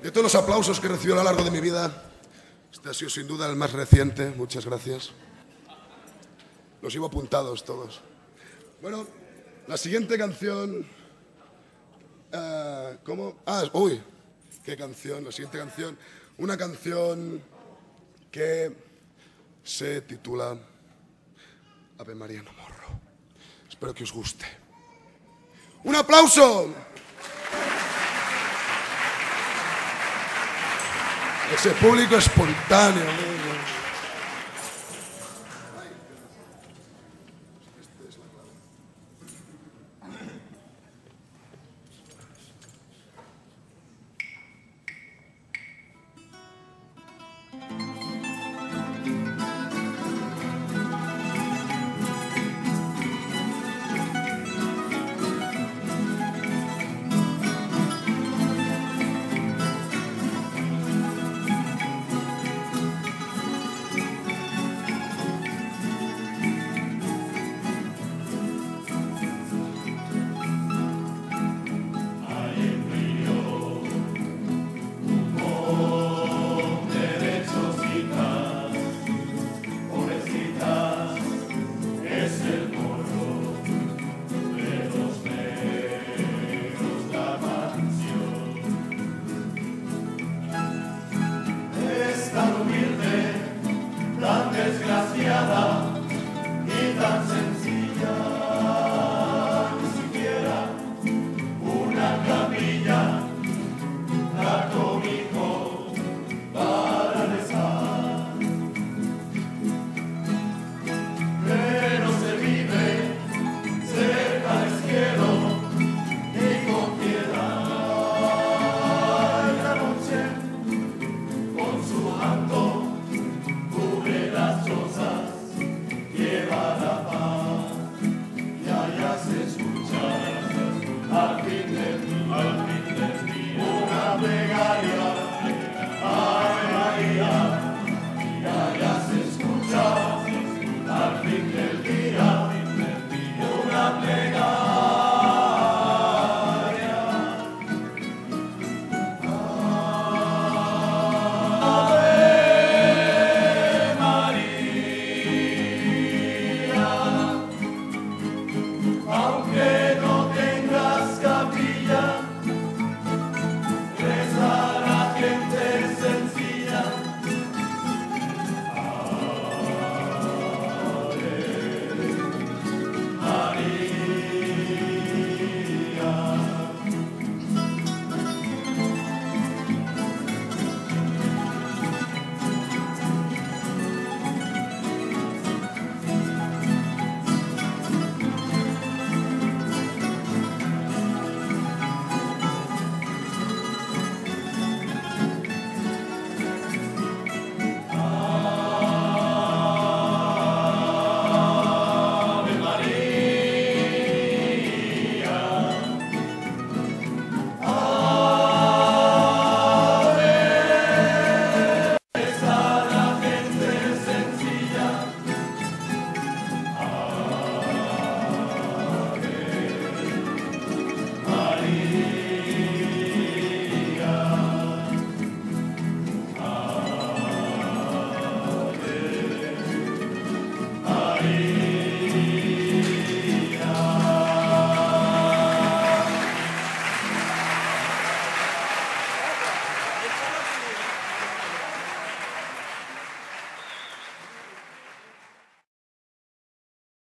De todos los aplausos que he recibido a lo largo de mi vida, este ha sido sin duda el más reciente. Muchas gracias. Los llevo apuntados todos. Bueno, la siguiente canción... ¿Cómo? Uy, qué canción, la siguiente canción. Una canción que se titula Ave María no morro. Espero que os guste. ¡Un aplauso! Ese público espontáneo.